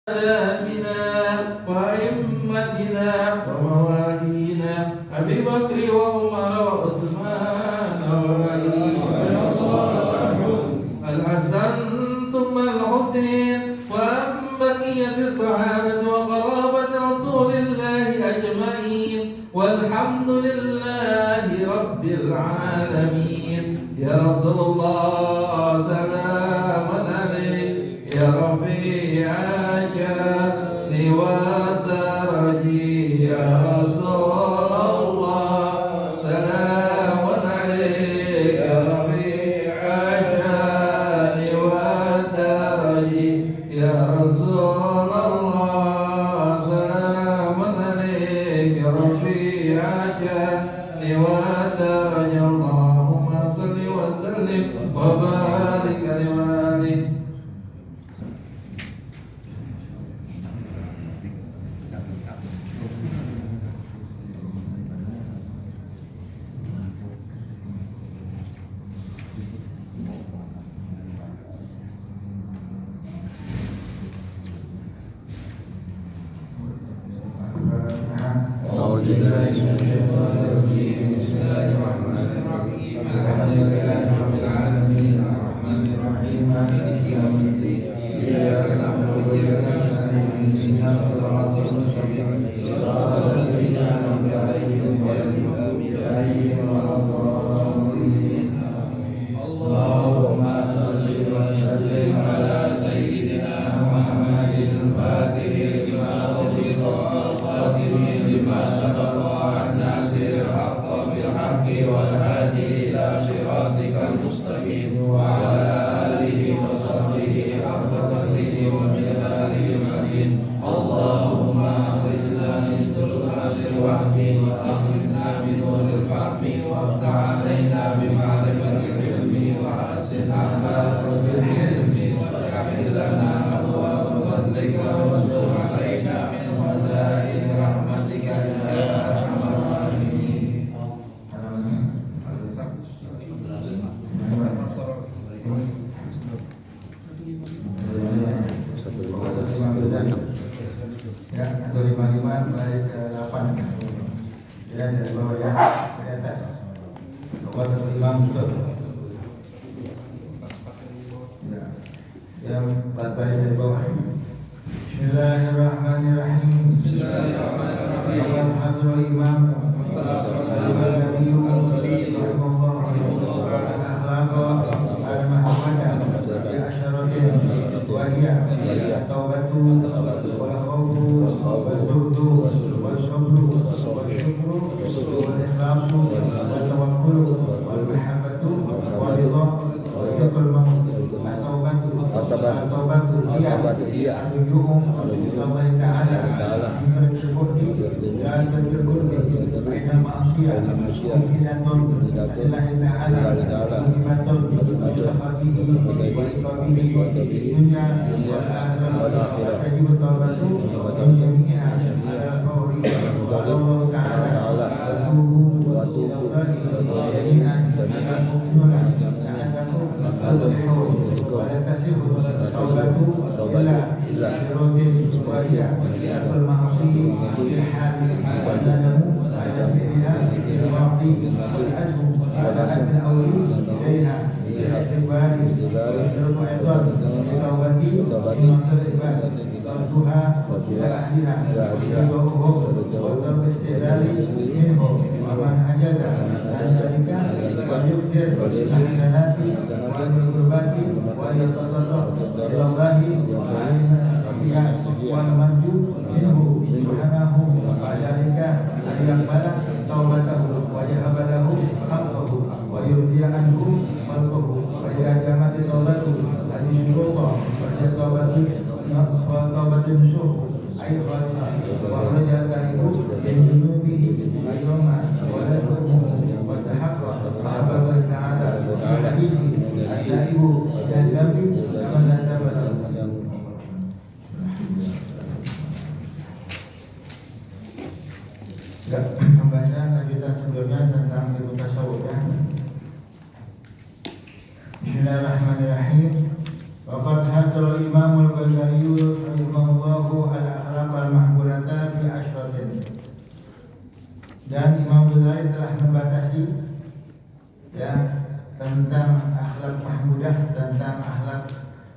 آمنا وأئمتنا وموالينا أبي بكر وعمر وعثمان وعلي الحسن ثم الحسين وعن بقية الصحابة وقرابة رسول الله أجمعين والحمد لله رب العالمين. يا رسول الله سلام عليك يا ربي عاشرني ودرجي يا رسول الله سلام عليك يا ربي عاشرني ودرجي يا رسول الله سلام عليك يا ربي عاشرني ودرجي. اللهم صل وسلم وبارك عليه. Pembacaan lanjutan sebelumnya tentang ilmu tasawuf ya. Bismillahirrahmanirrahim. Waqad hadzal Imam Al-Ghazali rahimahullah qawluhu al-akhlaq al-mahmudata fi ashratin. Dan Imam Ghazali telah membatasi ya tentang akhlak mahmudah, tentang akhlak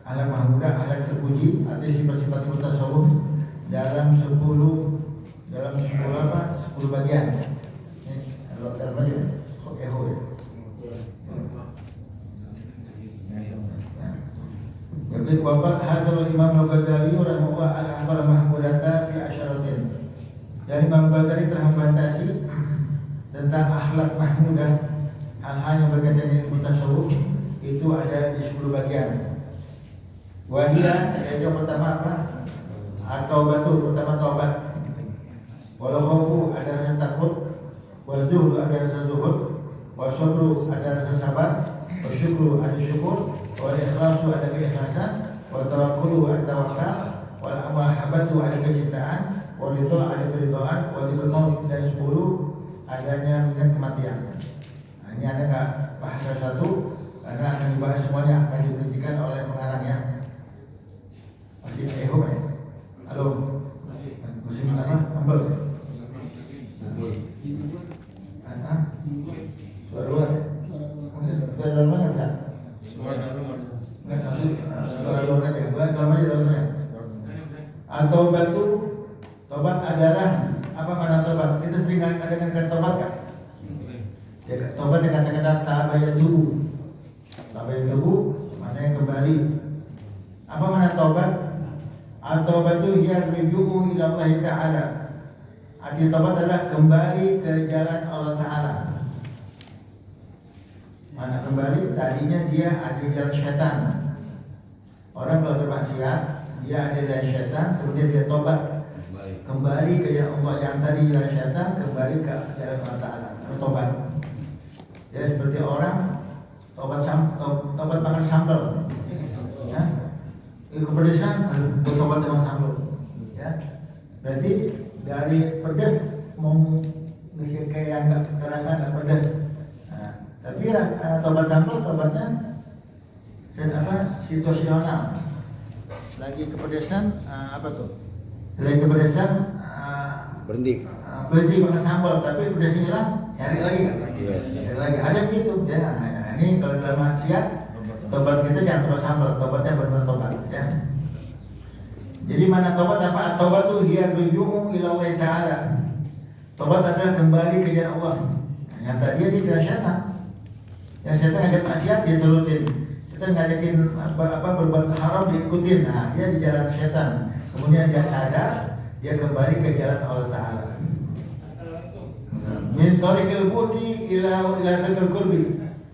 mahmudah, akhlak terpuji atau sifat-sifat tasawuf dalam 10 bagian. Kalau dalam aja, Jadi wafat hadzal Imam Al-Ghazali rahimahullah al-akhlaq mahmudata fi asyaratin. Dan Imam Ghazali telah membatasi tentang akhlak mahmudah, hal-hal yang berkaitan dengan ilmu tasawuf itu ada di 10 bagian. Wahia, yaitu pertama apa? At-taubatu, pertama taubat. Walau khawfu, ada rasa takut. Wal zuhdu, ada rasa zuhud. Wal sabru, ada rasa sabar. Wal syukru, ada syukur. Wal ikhlasu, ada keikhlasan. Wal tawakkulu, ada tawakal. Wal mahabbatu, ada kecintaan. Wal ridha, ada keridhaan. Wal dzikrul maut, dan 10 adanya mengingat kematian. Nah, ini ada nggak bahasa satu karena akan dibahas semuanya, akan diberikan oleh pengarangnya. Masih eho ya? Halo. Masih apa? Ambel. Suara luar. Suara dalam mana bisa? Nggak maksud suara luar aja. Buat dalam aja dalamnya. Atau batu tobat adalah apa mana tobat? Kita sering ada kata tobat kan? Ya, tobat dengan kata-kata tabayatubu. Tabayatubu mana yang kembali. Apa mana tobat? At-taubatu hiya ruju'u ila Allah Ta'ala. Arti tobat adalah kembali ke jalan Allah Ta'ala. Mana kembali? Tadinya dia ada di jalan syaitan. Orang kalau bermaksiat, dia ada di jalan syaitan, kemudian dia tobat kembali ke jalan Allah yang tadi jalan syaitan, kembali ke jalan Allah Ta'ala. Tobat. Ya seperti orang tobat makan sambal. Ya. Kepedesan, bertobat dengan sambal. Ya. Berarti dari pedas mau ngisi kayak yang nggak terasa nggak pedas. Nah, tapi tobat sambal tobatnya situasional. Lagi kepedesan apa tuh? Lagi kepedesan berhenti makan sambal, tapi pedas ini hilang, nyari lagi kan? Nyari lagi. Ada begitu ya. Nah, ini kalau dalam maksiat tobat kita jangan tobat sambal, tobatnya benar-benar tobat ya. Jadi mana tobat apa? Tobat itu hiya ruju'u ila Allah Ta'ala. Tobat adalah kembali ke jalan Allah. Yang tadi dia tidak syaitan. Yang syaitan ngajak maksiat dia turutin. Syaitan ngajakin berbuat haram diikutin. Nah, dia di jalan syaitan. Kemudian dia sadar, dia kembali ke jalan Allah Ta'ala. Min tariqil budi ila tariqil qurbi.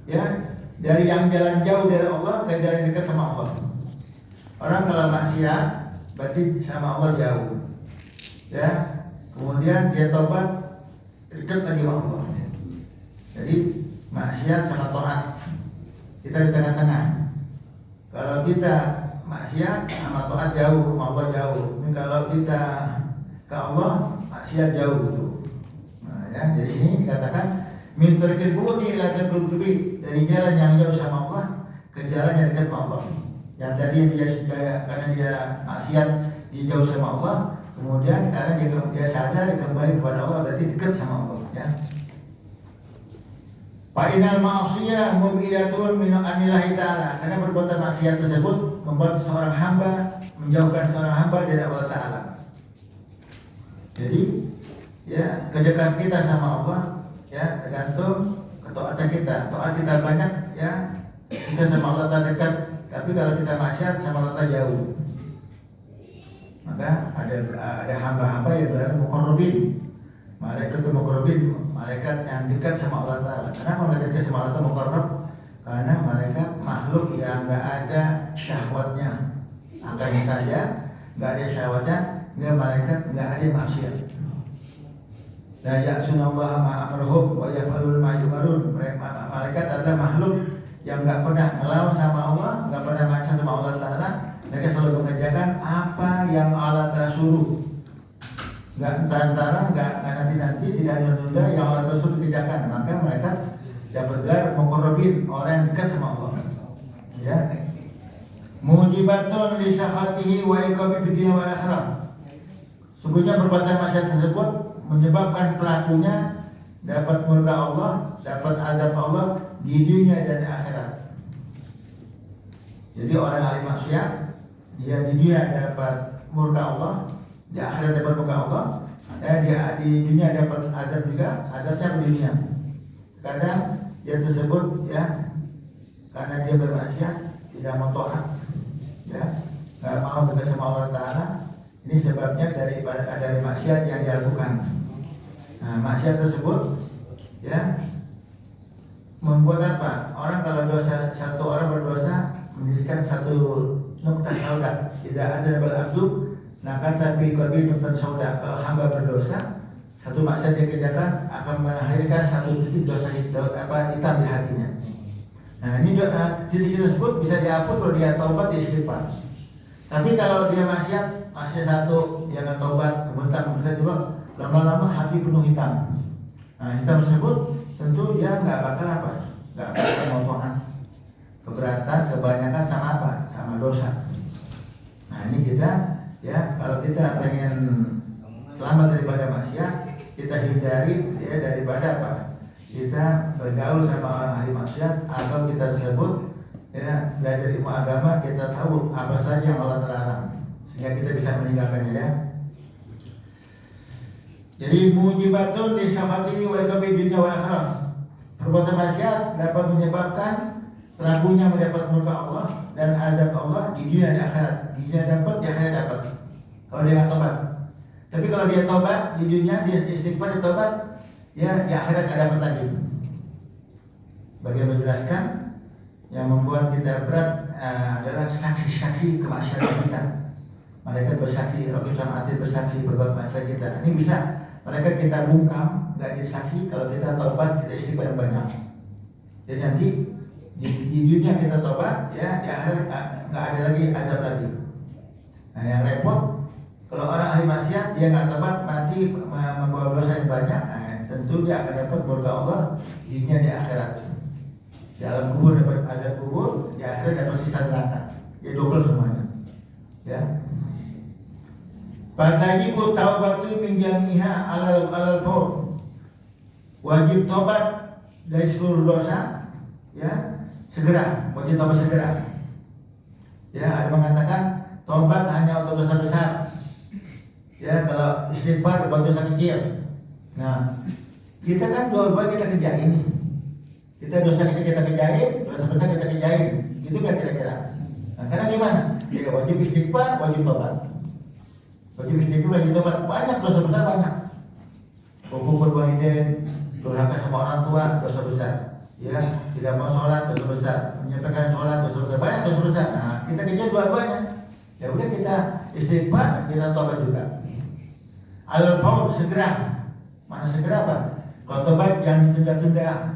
Ya. Dari yang jalan jauh dari Allah ke jalan dekat sama Allah. Orang kalau maksiat berarti sama Allah jauh. Ya. Kemudian dia tobat dekat lagi sama Allah. Jadi maksiat sama taat. Kita di tengah-tengah. Kalau kita maksiat sama taat jauh, sama Allah jauh. Ini kalau kita ke Allah maksiat jauh gitu. Nah, ya, jadi ini dikatakan min tarikil budi ila tarikil qurbi, dari jalan yang jauh sama Allah ke jalan yang dekat sama Allah. Yang tadi dia karena dia maksiat dia jauh sama Allah, kemudian karena dia sadar dia kembali kepada Allah, berarti dekat sama Allah ya. Fa inal ma'siyah mubidatun min anillahi ta'ala, karena perbuatan maksiat tersebut membuat seorang hamba menjauhkan seorang hamba dari Allah Ta'ala. Jadi ya kedekatan kita sama Allah ya tergantung ketaatan kita. Taat kita banyak ya kita sama Allah Ta'ala dekat, tapi kalau kita maksiat sama Allah Ta'ala jauh. Maka ada hamba-hamba yang berada muqarrabin. Malaikat muqarrabin, malaikat yang dekat sama Allah Ta'ala. Kenapa malaikat dekat sama Allah Ta'ala muqarrab? Karena malaikat makhluk yang enggak ada syahwatnya. Angkanya saja enggak ada syahwatnya, dia malaikat enggak ada maksiat. La ya'sunallaha ma amruhum wa yaf'aluna ma yu'marun. Malaikat adalah makhluk yang enggak pernah melawan sama Allah, enggak pernah maksiat sama Allah Ta'ala. Mereka selalu mengerjakan apa yang Allah Ta'ala suruh. Enggak antara, enggak nanti-nanti, tidak menunda yang Allah Ta'ala suruh kerjakan. Maka mereka dapat gelar muqarrabin, orang yang dekat sama Allah. Ya. Mujibatun li syafatihi wa iqabi fid dunya wal akhirah. Sungguhnya perbuatan maksiat tersebut menyebabkan pelakunya dapat murka Allah, dapat azab Allah di dunia dan akhirat. Jadi orang ahli maksiat, dia di dunia dapat murka Allah, di akhirat dapat murka Allah, dia di dunia dapat azab juga, azabnya di dunia. Kadang dia tersebut ya, karena dia bermaksiat, tidak mau taat, ya, nggak mau dekat sama Allah Taala. Ini sebabnya dari maksiat yang dilakukan. Nah, maksiat tersebut ya membuat apa? Orang kalau dosa, satu orang berdosa mendirikan satu nukta sauda. Tidak ada bal abdu, nah tapi qalbi nukta sauda. Kalau hamba berdosa, satu maksiat yang dikerjakan akan melahirkan satu titik dosa hitam di hatinya. Nah ini titik tersebut bisa dihapus kalau dia taubat, dia istighfar. Tapi kalau dia maksiat satu, dia nggak taubat, kemudian juga lama-lama hati penuh hitam. Nah hitam tersebut tentu dia nggak bakal apa, nggak bakal mau taat. Keberatan kebanyakan sama apa? Sama dosa. Nah ini kita ya, kalau kita pengen selamat daripada maksiat, kita hindari ya daripada apa? Kita bergaul sama orang ahli maksiat, atau kita sebut ya belajar ilmu agama, kita tahu apa saja yang Allah terlarang sehingga kita bisa meninggalkannya ya. Jadi mujibatun li syafatihi wa iqabi dunya wal akhirah. Perbuatan maksiat dapat menyebabkan pelakunya mendapat murka Allah dan azab Allah di dunia dan akhirat. Di dunia dapat, di akhirat dapat. Kalau dia nggak tobat. Tapi kalau dia tobat di dunia, dia istighfar, dia tobat, ya di akhirat ada dapat lagi. Bagaimana menjelaskan yang membuat kita berat adalah saksi-saksi kemaksiatan kita. Mereka bersaksi, Rasul sama Atid bersaksi berbuat maksiat kita. Ini bisa mereka kita bungkam, nggak jadi saksi. Kalau kita tobat, kita istighfar yang banyak. Jadi nanti di dunia kita tobat, ya di akhirat nggak ada lagi azab lagi. Nah yang repot kalau orang ahli maksiat dia nggak tobat, mati membawa dosa yang banyak. Nah, tentu dia akan dapat murka Allah di dunia di akhirat. Di alam kubur dapat azab kubur, di akhirat dapat sisa neraka. Ya double semuanya. Ya. Fatajibu taubatu min jamiha alal faur. Wajib tobat dari seluruh dosa, ya segera, wajib tobat segera. Ya, ada mengatakan tobat hanya untuk dosa besar. Ya, kalau istighfar buat dosa kecil. Nah, kita kan dua-dua kita kerjain ini. Kita dosa kecil kita kerjain, dosa besar kita kerjain. Gitu kan kira-kira. Nah, karena gimana? Ya, wajib istighfar, wajib tobat. Wajib istighfar, wajib tobat. Banyak dosa besar banyak. Hukum berwalidain, durhaka sama orang tua, dosa besar. Ya, tidak mau sholat, dosa besar. Menyampaikan sholat, dosa besar. Banyak dosa besar. Nah, kita kerja dua-duanya. Ya udah kita istighfar, kita tobat juga. Al-faur segera. Mana segera apa? Kalau tobat jangan ditunda-tunda.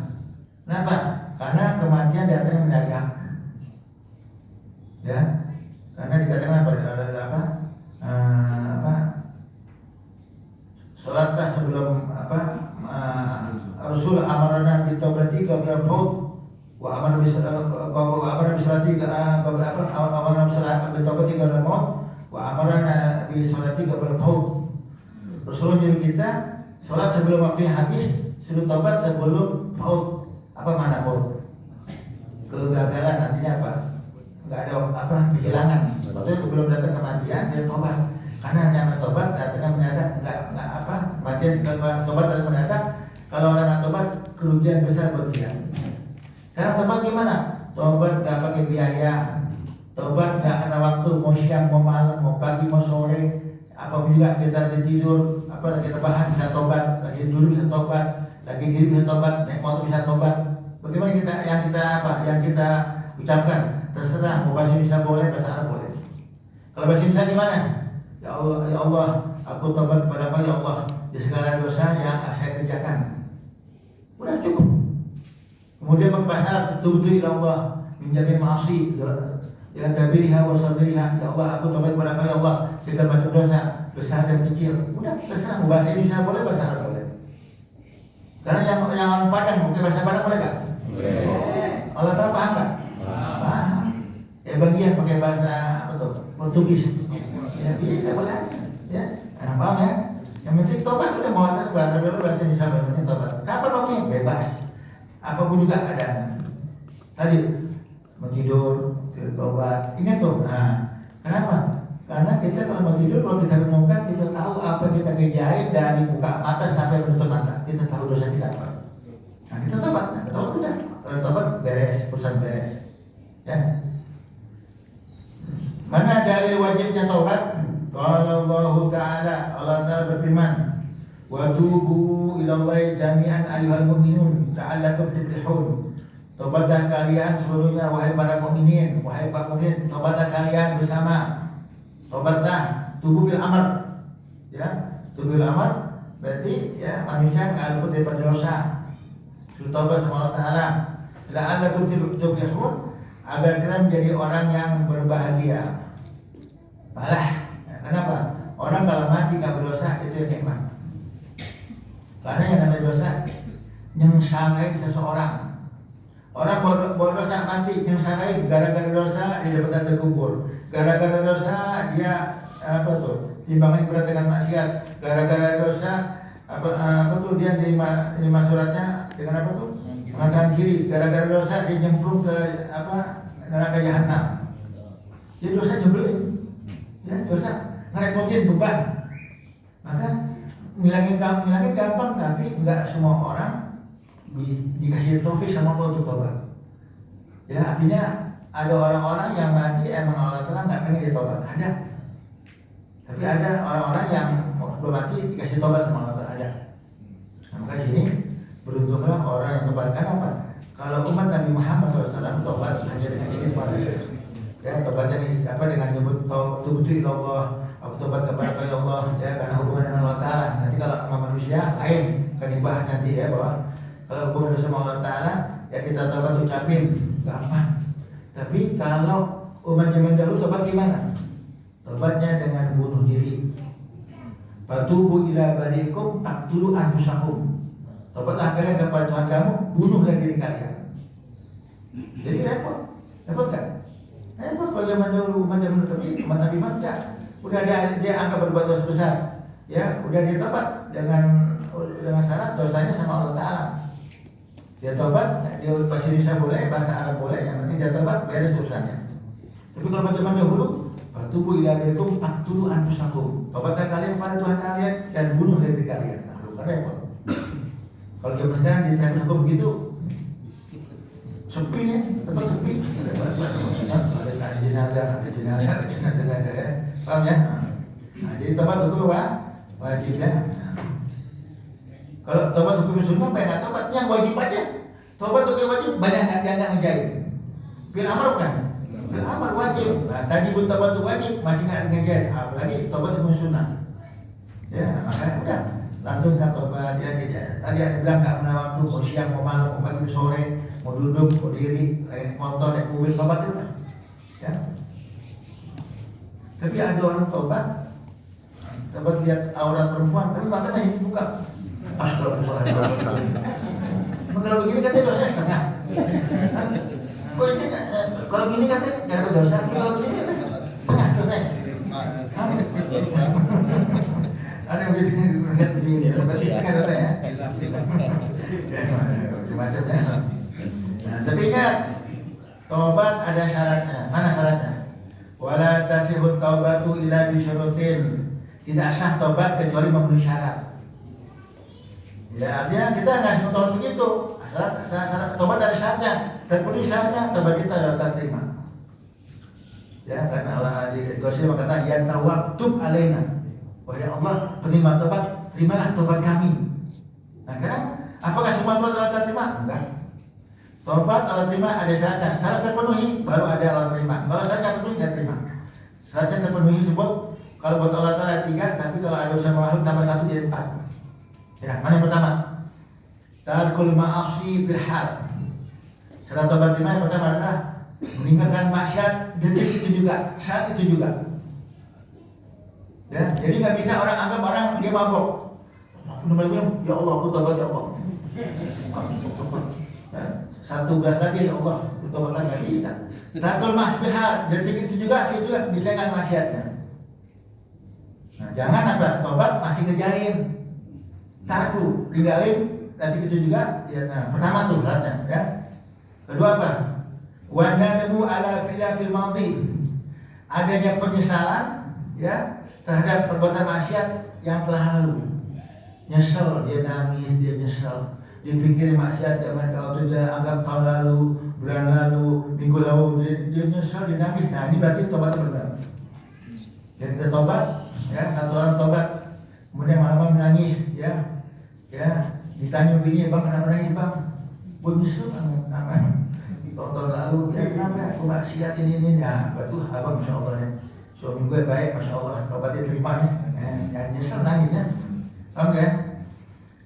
Kenapa? Karena kematian datang mendadak. Ya, karena dikatakan apa? Sholatlah sebelum Rasul amarana bi taubati qabla al-maut wa amara bi salati qabla amarana bi taubati qabla al-maut wa amarana bi salati qabla al-maut. Rasul menyuruh kita sholat sebelum waktunya habis, suruh tobat sebelum maut. Apa mana maut? Kegagalan, artinya apa? Enggak ada kehilangan. Maksudnya sebelum datang kematian dia tobat. Karena namanya tobat datang mendadak, enggak kematian tobat datang mendadak. Kalau orang nggak tobat, kerugian besar buat dia. Sekarang tobat gimana? Tobat nggak pakai biaya. Tobat nggak ada waktu, mau siang, mau malam, mau pagi, mau sore. Apa juga kita lagi tidur, lagi rebahan bisa tobat, lagi duduk bisa tobat, lagi diri bisa tobat, naik motor bisa tobat. Bagaimana yang kita ucapkan? Terserah, mau bahasa Indonesia boleh, bahasa Arab boleh. Kalau bahasa Indonesia gimana? Ya Allah, aku tobat kepada Kau ya Allah di segala dosa yang saya kerjakan. Udah cukup. Kemudian pakai bahasa Arab, tubuh ila Allah menjadi maasi, ya kabiriha wa sadriha. Ya Allah, aku tobat kepada Kau ya Allah segala macam dosa besar dan kecil. Udah terserah, mau bahasa Indonesia boleh, bahasa Arab boleh. Karena yang orang Padang mungkin bahasa Padang boleh nggak? Boleh. Allah Taala paham nggak? Paham. Ya bagian pakai bahasa Portugis. Ya bisa boleh. Ya, paham ya? bahasa Indonesia penting tobat. Kapan waktunya? Bebas. Apapun juga ada. Tadi mau tidur tobat. Ingat tuh. Nah, kenapa? Karena kita kalau mau tidur, kalau kita renungkan, kita tahu apa kita kerjain dari buka mata sampai menutup mata. Kita tahu dosa kita apa. Nah, kita tobat. Nah, tobat udah. Kalau tobat beres, urusan beres. Ya. Mana dalil wajibnya taubat? Qala Allah Ta'ala, Allah Ta'ala berfirman, "Wa tubu ila Allahi jami'an ayyuhal mu'minun la'allakum tuflihun." Tobatlah kalian seluruhnya wahai para mukminin, wahai para mukmin, tobatlah kalian bersama. Tobatlah, tubuh bil amr. Ya, tubuh bil amr berarti ya manusia enggak luput daripada dosa. Suruh tobat sama Allah Ta'ala. La'allakum tuflihun, agar kalian menjadi orang yang berbahagia. Malah, kenapa? Orang kalau mati nggak berdosa itu yang nikmat. Karena yang namanya dosa nyengsalain seseorang. Orang berdosa mati nyengsalain gara-gara dosa dia dapat ada kubur. Gara-gara dosa dia timbangan berat dengan maksiat. Gara-gara dosa dia terima suratnya dengan tangan kiri. Gara-gara dosa dia nyemplung ke neraka jahanam. Jadi dosa nyebelin. Ya, dosa ngerepotin beban. Maka ngilangin gampang, tapi enggak semua orang dikasih taufik sama Allah untuk tobat. Ya, artinya ada orang-orang yang mati emang Allah Ta'ala nggak pengen dia tobat, ada. Tapi ada orang-orang yang belum mati dikasih tobat sama Allah Ta'ala, ada. Nah, maka di sini beruntunglah orang yang tobat. Kenapa? Kalau umat Nabi Muhammad SAW tobat hanya dengan istighfar. Ya, tobatnya dengan nyebut tubuh ila Allah, aku tobat kepada Allah, ya, karena hubungan dengan Allah Ta'ala. Nanti kalau sama manusia lain akan dibahas nanti ya, bahwa kalau hubungan sama Allah Ta'ala ya kita tobat ucapin gampang. Tapi kalau umat zaman dahulu tobat gimana? Tobatnya dengan bunuh diri. Fatubu ila barikum taqtulu anfusakum. Tobatlah kalian kepada Tuhan kamu, bunuhlah diri kalian. Jadi repot kan? Repot kalau zaman dahulu, umat Nabi Muhammad udah dia anggap berbuat dosa besar, ya udah dia tobat dengan syarat dosanya sama Allah Ta'ala. Dia tobat, dia bahasa Indonesia boleh, bahasa Arab boleh, yang penting dia tobat, beres urusannya. Tapi kalau zaman dahulu, tubuh ila baitum taqtulu anfusakum. Tobatlah kalian kepada Tuhan kalian dan bunuh diri kalian. Nah, bukan repot. Kalau zaman sekarang di terang hukum begitu, sepi ya, tempat sepi. Ada jenazah, paham ya? Nah, jadi tobat hukum apa? Wajib ya. Kalau tobat hukum sunnah banyak nggak tobat, yang wajib aja. Tobat hukum wajib banyak yang nggak ngejain. Bil amar bukan? Bil amar wajib. Nah, tadi pun tobat wajib masih nggak ngejain, apalagi tobat hukum sunnah. Ya, makanya udah lantunkan tobat ya. Tadi ada bilang nggak pernah waktu, mau siang, mau malam, mau pagi, mau sore, mau duduk, mau diri, naik motor, naik mobil, tobat itu kan? Ya. Tapi ada orang tobat lihat aurat perempuan, tapi matanya ini buka. Astagfirullahaladzim. Kalau begini katanya dosa setengah. Kalau begini katanya saya dapat dosa, tapi kalau begini setengah dosanya. Ada yang lihat begini, berarti setengah dosa ya. Macamnya. Nah, tapi ingat, tobat ada syaratnya. Mana syaratnya? Wala tasihut taubatu illa bisyurutin. Tidak sah tobat kecuali memenuhi syarat. Ya, artinya kita nggak semua tobat begitu. Syarat tobat ada syaratnya. Terpenuhi syaratnya, tobat kita dapat terima. Ya, karena Allah di Ghosir berkata, ya tawaktub alaina. Wahai Allah, penerima tobat, terimalah tobat kami. Nah, sekarang apakah semua tobat Allah terima? Enggak. Tobat Allah terima ada syaratnya. Syarat terpenuhi baru ada Allah terima. Kalau syarat terpenuhi tidak terima. Syaratnya terpenuhi sebut kalau buat Allah Ta'ala 3, tapi kalau ada usaha makhluk tambah 1 jadi 4. Ya, mana yang pertama? Tarkul ma'asi bil hal. Syarat tobat terima yang pertama adalah meninggalkan maksiat detik itu juga, saat itu juga. Ya, jadi nggak bisa orang anggap orang dia mabok. Namanya, ya Allah, aku tobat ya Allah. Ya, 1 gelas lagi ya Allah, aku tobat lagi nggak bisa. Tarkul ma'asi bil hal, detik itu juga, saya juga meninggalkan maksiatnya. Nah, jangan apa tobat masih ngejain. tarku, tinggalin. Nanti itu juga ya, pertama tuh syaratnya ya. Kedua apa? Wa nadamu ala fil madhi. Adanya penyesalan ya terhadap perbuatan maksiat yang telah lalu. Nyesel, dia nangis, dia nyesel. Dia pikir maksiat zaman waktu dia anggap tahun lalu, bulan lalu, minggu lalu, dia nyesel, dia nangis. Nah ini berarti tobatnya benar. Jadi kita tobat, ya satu orang tobat, kemudian malam menangis, ya, ditanya bini, bang kenapa nangis bang? Gue nyesel banget, tahun lalu, ya kenapa? Gue maksiat ini, ya, betul, abang masya Allah ya. Suami gue baik, masya Allah, tobatnya terima ya, nyesel nangisnya, paham ya?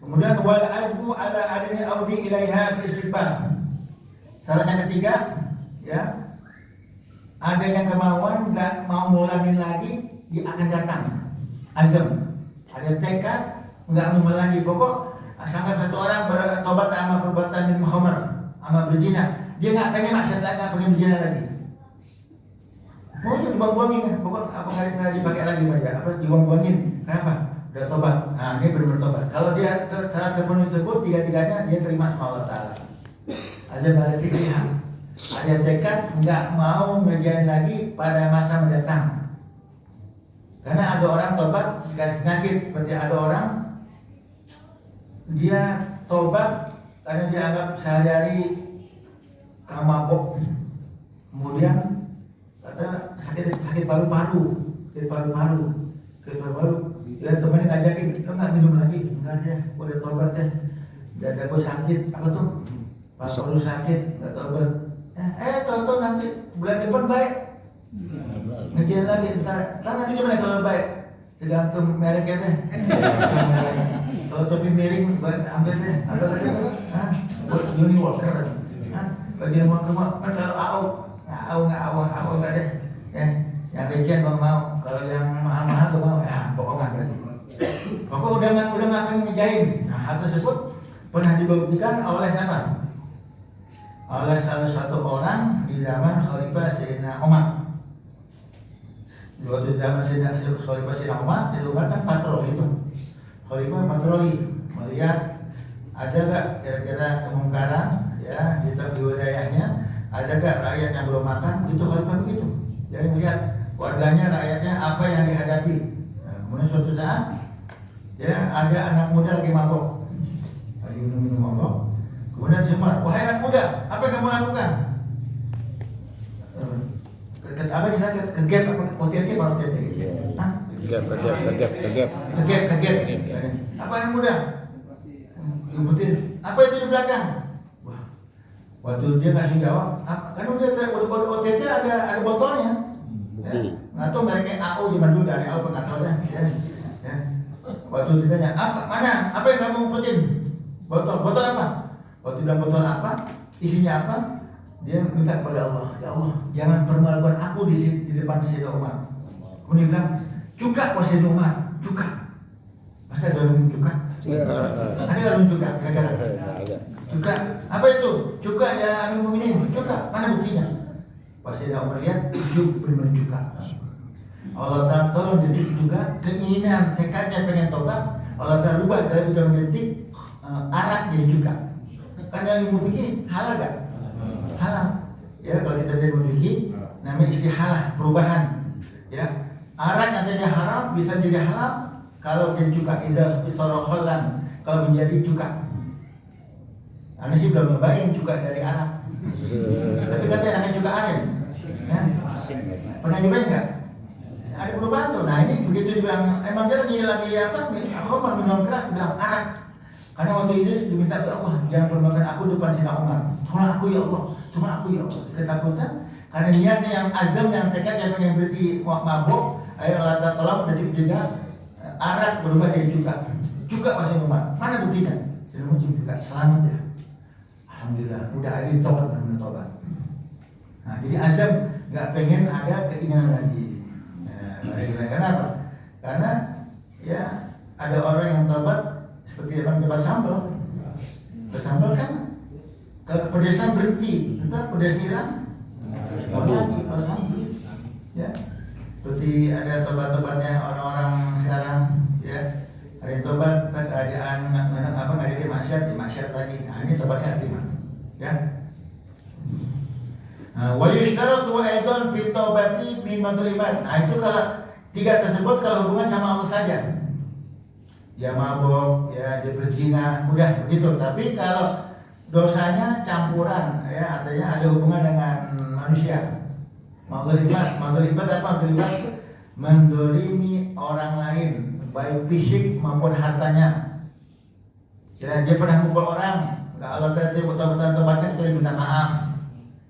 Kemudian wal azmu ala adami audi ilaiha bi istighfar. Syarat yang ketiga, ya, adanya kemauan nggak mau ngulangin lagi, dia akan datang. Azam, ada tekad nggak mau ngulangi. Pokok sangat satu orang bertobat sama perbuatan minum khamar, sama berzina, dia nggak pengen maksiat lagi, nggak pengen berzina lagi. Mau dibuang-buangin, pokok apa nggak dipakai lagi sama dia, apa dibuang-buangin? Kenapa? Udah tobat. Nah ini benar tobat. Kalau dia terpenuhi tersebut, tiga-tiganya dia terima sama Allah Taala. Azam ala fikriha. Ada tekad nggak mau ngerjain lagi pada masa mendatang. Karena ada orang tobat dikasih penyakit, seperti ada orang dia tobat karena dia anggap sehari-hari kena mabok, kemudian kata sakit paru-paru, ya temannya ngajakin, lo nggak minum lagi, nggak deh, udah tobat deh, dada gue sakit, apa tuh, paru-paru sakit, nggak tobat. Tahu-tahu nanti bulan depan baik, ngejalan lagi, ntar nanti gimana kalau baik, tergantung mereknya deh. Kalau topi miring, ambil deh, ambil lagi tuh, buat Johnny Walker, bagi rumah, kalau AO nggak deh, yang regen gue mau, kalau yang mahal-mahal gue mau, ya pokoknya tadi. Pokoknya udah nggak akan ngejain. Nah hal tersebut pernah dibuktikan oleh siapa? Oleh salah satu orang di zaman Khalifah Sayyidina Umar. Waktu zaman Khalifah Sayyidina Umar, Sayyidina Umar kan patroli itu. Khalifah patroli melihat ada gak kira-kira kemungkaran ya di wilayahnya, ada gak rakyat yang belum makan, itu Khalifah begitu. Jadi melihat warganya, rakyatnya apa yang dihadapi. Nah, kemudian suatu saat ya ada anak muda lagi mabok, lagi minum mabok. Kemudian si Umar, wahai anak muda, apa yang kamu lakukan? Apa misalnya kegep apa OTT apa OTT? Kegep. Apa anak muda? Nyebutin, apa itu di belakang? Wah, waktu dia ngasih jawab, kan udah OTT ada botolnya. Nggak tahu mereka AO zaman dulu dari AO pengaturnya. Ya. Waktu ditanya, apa yang kamu umpetin? Botol apa? Waktu bilang botol apa, isinya apa, dia minta kepada Allah, ya Allah, jangan permalukan aku di depan Sayyidina Umar. Kemudian dia bilang, cuka wahai Sayyidina Umar, cuka. Masa ada orang cuka? Ada orang cuka, kira-kira. Cuka, apa itu? Cuka ya Amirul Mukminin, cuka, mana buktinya? Pas Sayyidina Umar lihat, itu benar-benar cuka. Allah Ta'ala tolong detik juga keinginan, tekadnya pengen tobat, Allah Ta'ala rubah dari beberapa detik arak jadi cuka. Karena ilmu fikih halal gak? Halal. Ya kalau kita jadi ilmu fikih namanya istihalah, perubahan. Ya, arak nantinya haram bisa jadi halal kalau jadi cuka. Idza isarokholan kalau menjadi cuka. Anda sih belum nyobain cuka dari arak. Tapi katanya namanya cuka aren. Ya. Pernah nyobain nggak? Ada perubahan tuh. Nah ini begitu dibilang emang dia lagi apa? Khamar minum keras, bilang arak. Karena waktu itu diminta ya Allah, jangan permalukan aku depan Sayyidina Umar. Tolong aku ya Allah, cuma aku ya Allah. Ketakutan karena niatnya yang azam, yang tekad, yang berarti mabuk. Ayo Allah tolong detik juga arak berubah jadi cuka masih Umar. Mana buktinya? Sayyidina Umar juga selamat ya. Alhamdulillah, udah ada tobat dan tobat. Nah, jadi azam nggak pengen ada keinginan lagi. Nah, kenapa? Karena ya ada orang yang tobat seperti orang coba sambal. Bersambal kan kepedesan berhenti, entar pedes hilang. Lagi kalau sambal ya. Seperti ada tobat-tobatnya orang-orang sekarang ya. Ada yang tobat keadaan khidmatul ibad. Nah itu kalau tiga tersebut kalau hubungan sama Allah saja. Dia mabuk, ya dia berzina, udah begitu. Tapi kalau dosanya campuran, ya artinya ada hubungan dengan manusia. Matul ibad apa? Matul ibad mendolimi orang lain, baik fisik maupun hartanya. Ya, dia pernah mukul orang, Allah terhati betul-betul tempatnya kecuali minta maaf.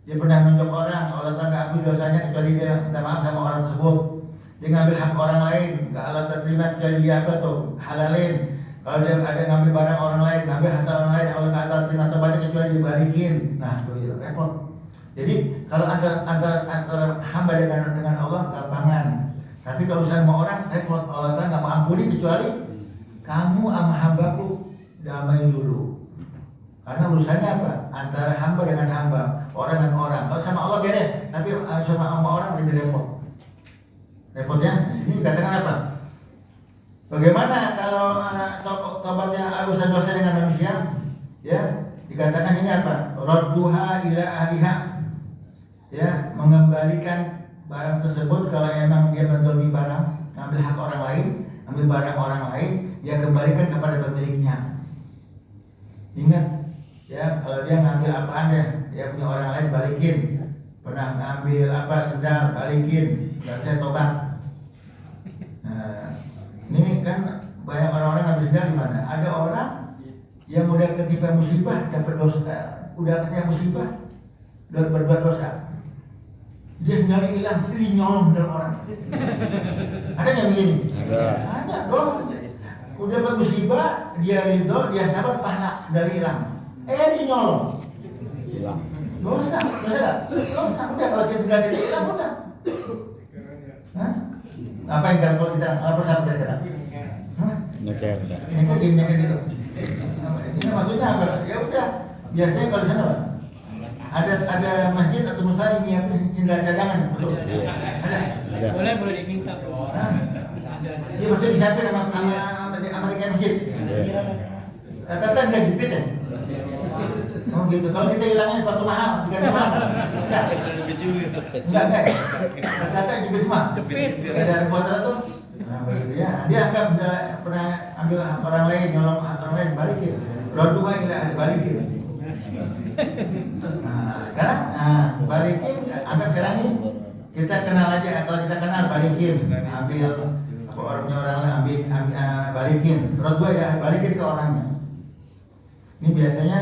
Dia pernah menunjuk orang, Allah Ta'ala nggak ampuni dosanya kecuali dia minta maaf sama orang tersebut. Dia ngambil hak orang lain, nggak Allah terima kecuali dia apa tuh halalin. Kalau dia ada ngambil barang orang lain, ngambil harta orang lain, Allah nggak terima tempatnya kecuali dibalikin. Nah, itu repot. Jadi kalau antara hamba dengan Allah gampangan. Tapi kalau urusan sama orang repot, Allah Ta'ala nggak mau ampuni kecuali kamu sama hambaku damai dulu. Karena urusannya apa? Antara hamba dengan hamba, orang dengan orang. Kalau sama Allah beres, tapi sama orang lebih repot. Repotnya di sini dikatakan apa? Bagaimana kalau tobatnya urusan dosa dengan manusia? Ya, dikatakan ini apa? Radduha ila ahliha. Ya, mengembalikan barang tersebut kalau emang dia menzalimi barang, ambil hak orang lain, ambil barang orang lain, dia kembalikan kepada pemiliknya. Ingat, ya kalau dia ngambil apaan deh, dia punya orang lain balikin. Pernah ngambil apa sendal balikin, nggak bisa tobat. Nah, ini kan banyak orang-orang ngambil sendal di mana? Ada orang yang udah ketimpa musibah, dapat dosa, udah ketimpa musibah, udah berbuat dosa. Dia sendalnya hilang, dia nyolong sendal orang. Ada yang begini? Ada dong. Udah bermusibah, dia ridho, dia sabar, pahala sendal hilang. Dia nyolong. Hilang. Dosa nggak? Dosa. Udah kalau dia sendal dia hilang udah. Hah? Apa yang kalau kita lapor sama kira-kira? Nyeker gitu. Ini maksudnya apa? Ya udah. Biasanya kalau di sana ada masjid atau musola yang nyiapin sendal cadangan, betul? Ada. Boleh diminta, Bro. Dia maksudnya disiapin sama di masjid. Rata-rata nggak jepit ya? Oh gitu. Kalau kita hilangnya sepatu mahal, diganti mahal. Enggak. Rata-rata jepit semua. Dari motor itu. Nah begitu ya. Dia anggap pernah ambil orang lain, nyolong orang lain, balikin. Rodua tidak balikin. Nah, balikin. Anggap sekarang ini kita kenal aja. Kalau kita kenal balikin, ambil orangnya orang lain, ambil balikin. Rodua ya balikin ke orangnya. Ini biasanya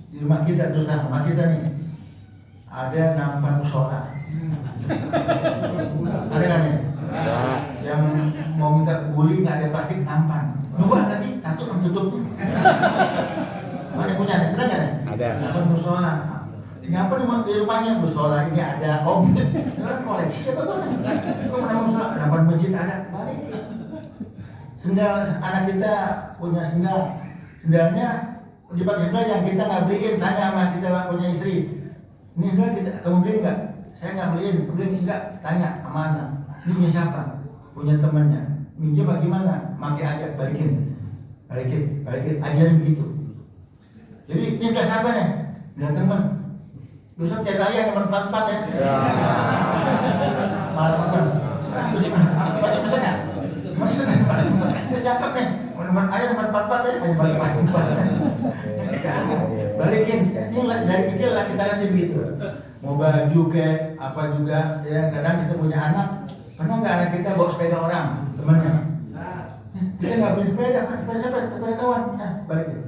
di rumah kita, terus rumah kita nih ada nampan musola. Ada kan ya? Yang mau minta guli nggak ada plastik nampan. Dua tadi, satu yang tutupnya. Mana punya? Benar kan? Ada. Nampan musola. Ngapa di rumahnya musola ini ada om? Kan koleksi apa bang? Kok nampan musola? Nampan masjid ada balik. Sendal anak kita punya sendal. Sendalnya dipakai sendal yang kita nggak beliin, tanya sama kita punya istri, ini sendal kita kamu beliin nggak? Saya nggak beliin nggak? Tanya sama anak, ini punya siapa? Punya temannya, minjem bagaimana? Pakai aja, balikin, ajarin begitu. Jadi ini udah siapa nih? Udah teman, besok cek raya nomor 44 ya. Malam pesan ya? Pesan cakep nih. Nomor ayah nomor 44 ya, balikin. Ini dari kecil lah kita latih begitu. Mau baju kayak apa juga ya. Kadang kita punya anak, pernah nggak anak kita bawa sepeda orang temannya? Kita nggak beli sepeda, sepeda kawan, balikin.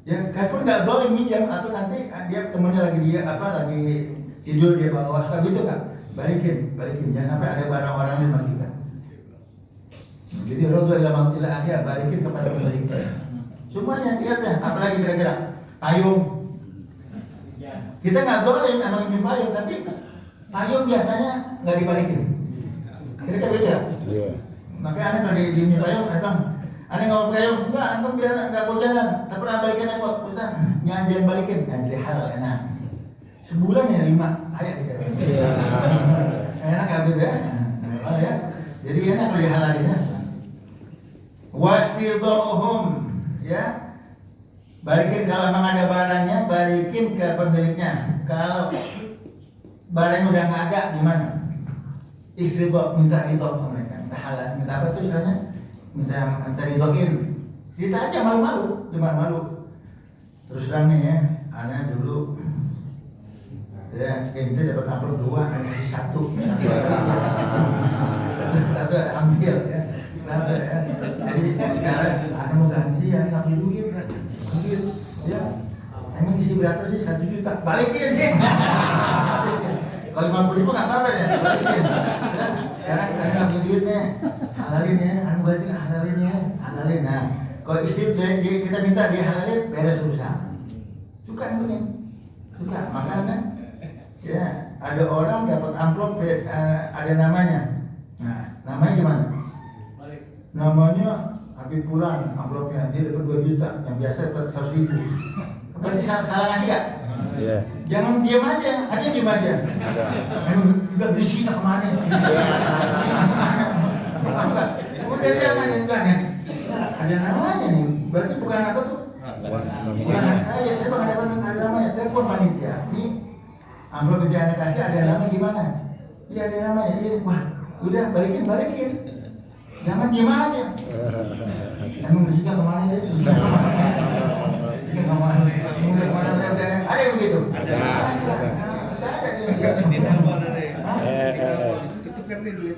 Ya, kan pun nggak boleh minjam atau nanti dia temannya lagi tidur dia bawa suka gitu kan? Balikin. Jangan sampai ada barang orang yang sama kita. Jadi rodwa ila akhir balikin kepada pemiliknya. Semuanya lihatnya, apalagi kira-kira payung. Kita nggak boleh emang minjem payung, tapi payung biasanya nggak dibalikin. Kira-kira beda. Iya. Makanya anak kalau diminjem payung, anak nggak mau payung, enggak, antum biar nggak mau jalan. Tapi pernah balikin apa? Kita jangan balikin, jadi halal enak. Sebulan ya 5 ayat kita. Iya. Enak nggak gitu ya? Ya. Jadi enak kalau dihalalinnya. Wastidhahum, ya, balikin kalau memang ada barangnya, balikin ke pemiliknya. Kalau barang udah nggak ada, gimana? istri kok minta ridho sama mereka, minta halal, minta apa tuh istilahnya? Minta ridhoin. Cerita aja malu-malu, cuma malu. Terus terang nih ya, anak dulu ya ente dapat amplop 2, anak kasih 1 ada ambil ya. Kenapa ya? Jadi sekarang anak mau ganti ya kasih duit ya. Emang isi berapa sih? 1 juta. Balikin ya. Kalau 50.000 nggak apa-apa ya. Balikin. Ya. Sekarang anak ambil duitnya, halalin ya. Anak berarti halalin ya, halalin. Nah, kalau istri kita minta dia halalin, beres urusan. Suka ini, suka. Makanya ya ada orang dapat amplop ada namanya. Nah, namanya gimana? Namanya Habib Fulan, amplopnya dia dapat 2 juta, yang biasa dapat 100.000. Berarti salah ngasih gak? Iya. Jangan diam aja, ada diam aja. Emang udah berisik kemana? Enggak, udah jangan kan ya. Ada namanya nih, berarti bukan apa tuh? Bukan hak saya bakal dapat ada namanya. Telepon panitia. Ini amplop yang anda kasih ada namanya gimana? Iya ada namanya. Iya, wah, udah balikin. Jangan diam aja. Emang berisik kemana deh? Ada yang begitu? Ada. Di telepon ada ya? Tukar nih duit.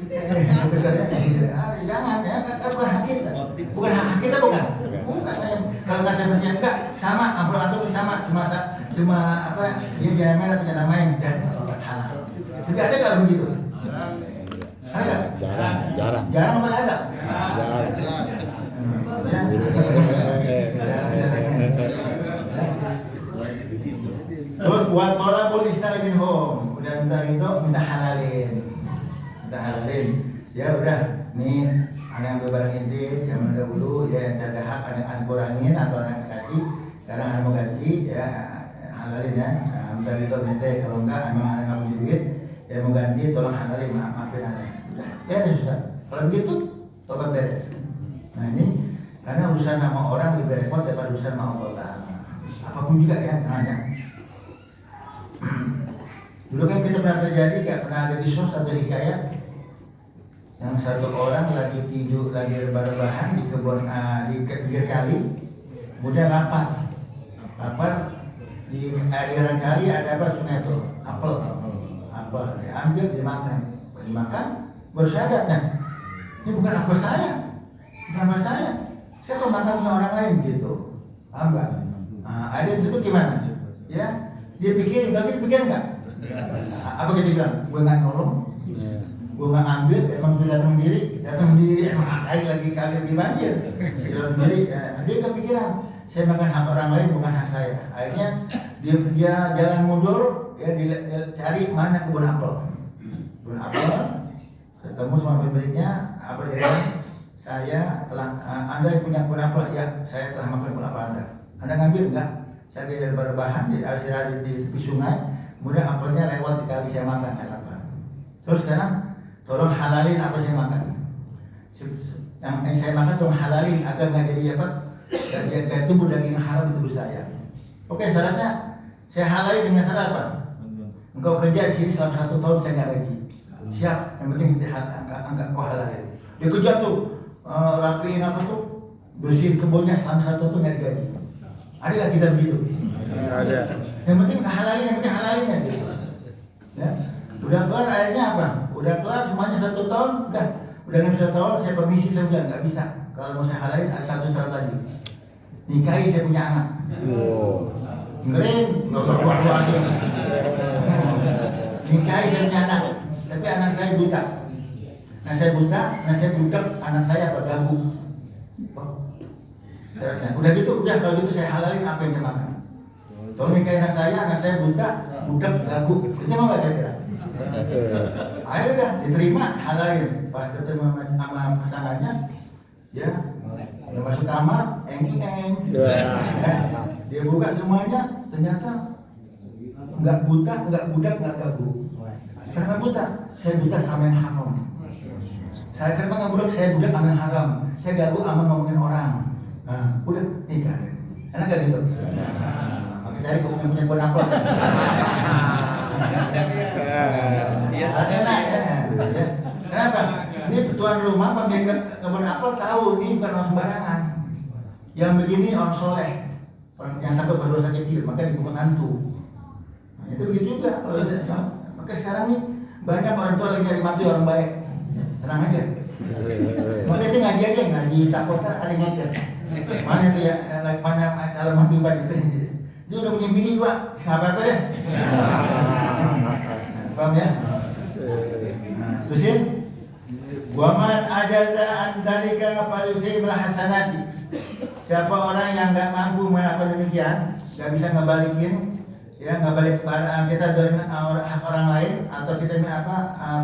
Jangan ya, bukan hak kita. Bukan hak kita bukan. Bukan saya. Kalau kata berjalan enggak sama, amplop atau sama, cuma apa? Dia diamen atau nama yang dan halal. Tapi ada kalau begitu? Ada? Jarang. Jarang apa ada? Jarang. Terus buat tolabul istari minhum, udah minta halalin. Ya udah, nih anak yang barang inti yang dahulu ya yang ada hak anak kurangin atau anak kasih, sekarang anak mau ganti ya halalin ya. Minta ridho ente, kalau enggak emang anak nggak punya duit ya mau ganti tolong halalin, maafin anak. Udah, beres susah. Kalau begitu tobat beres. Nah ini karena urusan sama orang lebih repot daripada urusan sama Allah. Apapun juga ya, hanya. Dulu kan kita pernah terjadi, pernah ada di sos atau hikayat yang satu orang lagi tidur, lagi rebah-rebahan di kebun di pinggir kali, kemudian lapar di aliran kali ada apa sungai itu apel diambil dimakan baru sadar, nah ini bukan apel saya, saya mau makan dengan orang lain gitu, paham nggak? Ada disebut gimana? Ya, dia pikirin nggak? Apa kita bilang? Gue nggak nolong, gue nggak ambil, emang gue datang sendiri, emang lagi kali di banjir, datang sendiri, dia kepikiran, saya makan hak orang lain bukan hak saya. Akhirnya dia jalan mundur, dia cari mana kebun apel, ketemu sama pemiliknya, apa dia bilang? Saya telah, Anda yang punya kebun apel, ya saya telah makan kebun apel Anda ngambil enggak? Saya dari berbahan di tepi sungai, kemudian apelnya lewat di kali saya makan, terus sekarang tolong halalin apa saya makan. Yang saya makan tolong halalin agar nggak jadi apa? Gak tumbuh daging haram di tubuh saya. Oke, syaratnya saya halalin dengan syarat apa? Engkau kerja di sini selama 1 tahun saya nggak gaji. Siap, yang penting angkat kau halalin. Dia kerja tuh rapiin apa tuh, bersihin kebunnya selama 1 tahun nggak digaji. Ada nggak kita begitu? Ada. Yang penting halalin ya. Ya. Udah kelar akhirnya apa? Udah kelar semuanya 1 tahun, udah dengan 1 tahun saya permisi, saya bilang nggak bisa. Kalau mau saya halalin ada 1 syarat lagi. Nikahi saya punya anak. Ngering, nggak perlu lagi. Nikahi saya punya anak, tapi anak saya buta. Anak saya budak, anak saya apa ganggu. Udah gitu, kalau gitu saya halalin apa yang dia makan. Kalau nikahin anak saya buta, budak ganggu. Itu mau nggak kira-kira? Ayo udah diterima, halalin. Pas ketemu sama pasangannya, ya, dia masuk kamar, eng. Dia buka semuanya, ternyata nggak buta, nggak budak, nggak ganggu. Karena buta, saya buta sama yang haram. Saya kenapa nggak budak, saya budak sama yang haram. Saya ganggu sama ngomongin orang. Nah, udah nikah deh. Enak gak gitu? Maka cari kok punya kebun apel. Enak ya. Kenapa? Ini tuan rumah pemilik kebun apel tahu ini bukan orang sembarangan. Yang begini orang soleh, orang yang takut berdosa kecil, maka dihukum hantu. Nah, itu begitu juga. Maka sekarang nih banyak orang tua lagi nyari mati orang baik. Tenang aja. Maka itu ngaji aja, ngaji takut kan ada ngajar. Mana itu ya, mana calon mati baik itu. Dia udah punya bini dua, nggak apa-apa deh. Paham ya? Terusin. Waman ajaza antarika falyusim hasanati. Siapa orang yang nggak mampu melakukan demikian, nggak bisa ngebalikin, ya ngebalik kita dolimin hak orang lain, atau kita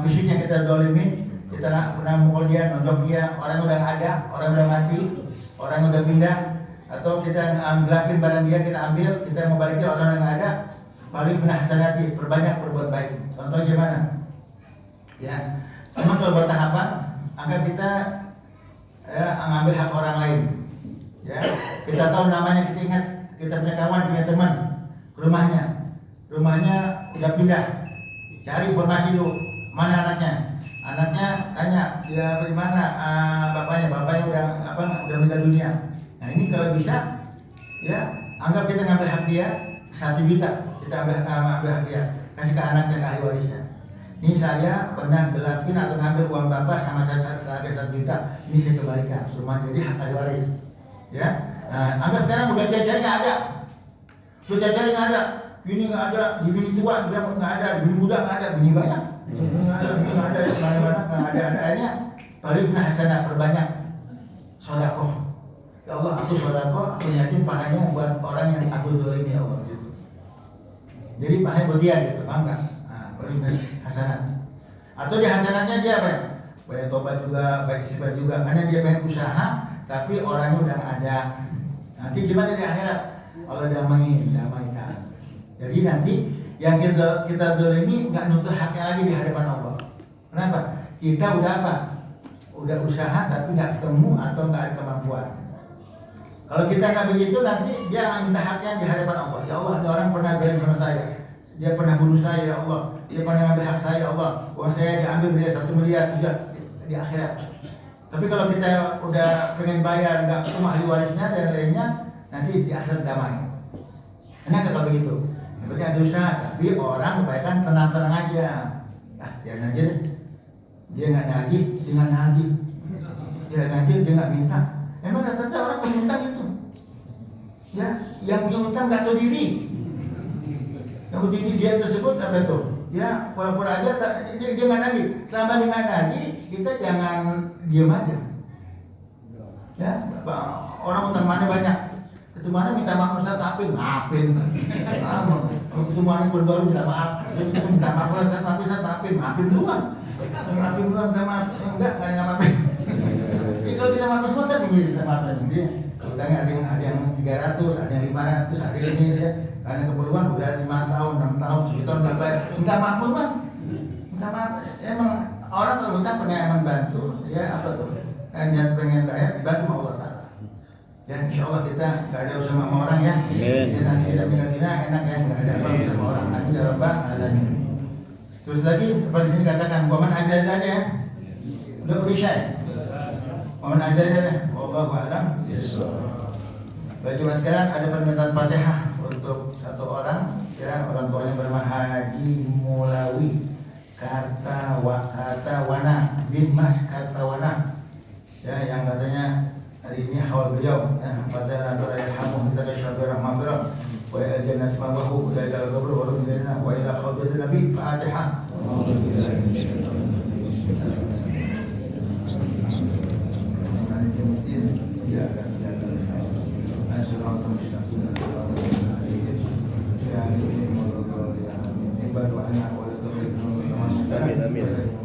fisiknya kita dolimin, kita nak pernah mukul dia, nonjok dia, orang udah ada, orang udah mati, orang udah pindah, atau kita ngelakin barang dia, kita ambil, kita membalikin orang yang ada, balik hasanati, perbanyak berbuat baik. Contoh gimana? Ya. Memang kalau bertahapan, agar kita mengambil hak orang lain. Ya, kita tahu namanya, kita ingat, kita punya kawan, punya teman, ke rumahnya udah pindah, cari informasi dulu, mana anaknya tanya dia dari mana, bapaknya udah meninggal dunia. Nah ini kalau bisa, ya anggap kita ngambil hak dia 1 juta, kita ambil hak dia, kasih ke anaknya, ke ahli warisnya. Ini saya pernah gelapin atau ngambil uang bapak sama saya seharga 1 juta. Ini saya kembalikan, semua jadi hak ahli waris. Ya, anggap sekarang udah cari nggak ada, sudah cari nggak ada, bini nggak ada, di bini tua dia nggak ada, bini muda nggak ada, bini banyak, nggak ada, mana-mana nggak ada. Akhirnya paling hasanah, perbanyak sodakoh. Ya Allah, aku sodakoh, aku yakin pahalanya buat orang yang aku zalimi ya Allah. Gitu. Jadi pahalanya buat dia gitu, paham nggak? Hasanat. Atau di hasanatnya dia apa? Banyak tobat juga, baik istighfar juga, karena dia pengen usaha tapi orangnya udah nggak ada. Nanti gimana di akhirat? Allah damaikan. Jadi nanti yang kita zalimi nggak nuntut haknya lagi di hadapan Allah. Kenapa? Kita udah apa? Udah usaha tapi nggak ketemu atau nggak ada kemampuan. Kalau kita nggak begitu, nanti dia akan minta haknya di hadapan Allah. Ya Allah, ada orang pernah zalim sama saya. Dia pernah bunuh saya, ya Allah. Dia pernah ambil hak saya, ya Allah. Uang saya diambil dia 1 miliar sudah di akhirat. Tapi kalau kita udah pengen bayar, nggak ketemu ahli warisnya dan lainnya, nanti di akhirat damai. Enak kalau begitu. Yang penting ada usaha, tapi orang kebaikan tenang-tenang aja. Jangan aja deh. Dia nggak nagih, dia nggak nagih. Dia nagih, dia nggak minta. Emang rata-rata orang punya utang itu. Ya, yang punya utang nggak tahu diri. Yang begini dia tersebut apa itu? Ya pura-pura aja, dia nggak nagih. Selama dia nggak nagih, kita jangan diam aja. Ya, orang utang mana banyak. Itu mana minta maaf Ustaz, ngapin. Itu mana baru minta maaf. Itu minta maaf Ustaz, ngapin duluan. Ngapin duluan minta maaf. Enggak ada ngapin. Jadi kalau kita maafin semua tadi minta maaf lagi. Utangnya ada yang 300, ada yang 500, ada yang ini ya. Karena keperluan udah 5 tahun, 6 tahun, 7 tahun nggak bayar, minta maaf pun, minta maaf. Emang orang kalau minta pengen bantu, ya apa tuh? Niat pengen bayar, dibantu sama Allah Taala. Ya insya Allah kita nggak ada usaha sama orang ya. Nanti kita tinggal enak ya, nggak ada apa sama orang. Aku jawab adanya. Terus lagi pada sini katakan, waman aja ya. Udah berisai. Waman aja ya. Wallahu a'lam. Baca sekarang ada permintaan Fatihah untuk satu orang, ya orang tuanya bernama Haji Mulawi Kartawana bin Mas Kartawana, ya yang katanya hari ini haul beliau, ya Fatihah adalah yarhamu kita syabir rahmafirah wa ajana samahu wa ila qabru wa rubbina wa ila khawdatin nabi Fatihah. Amin.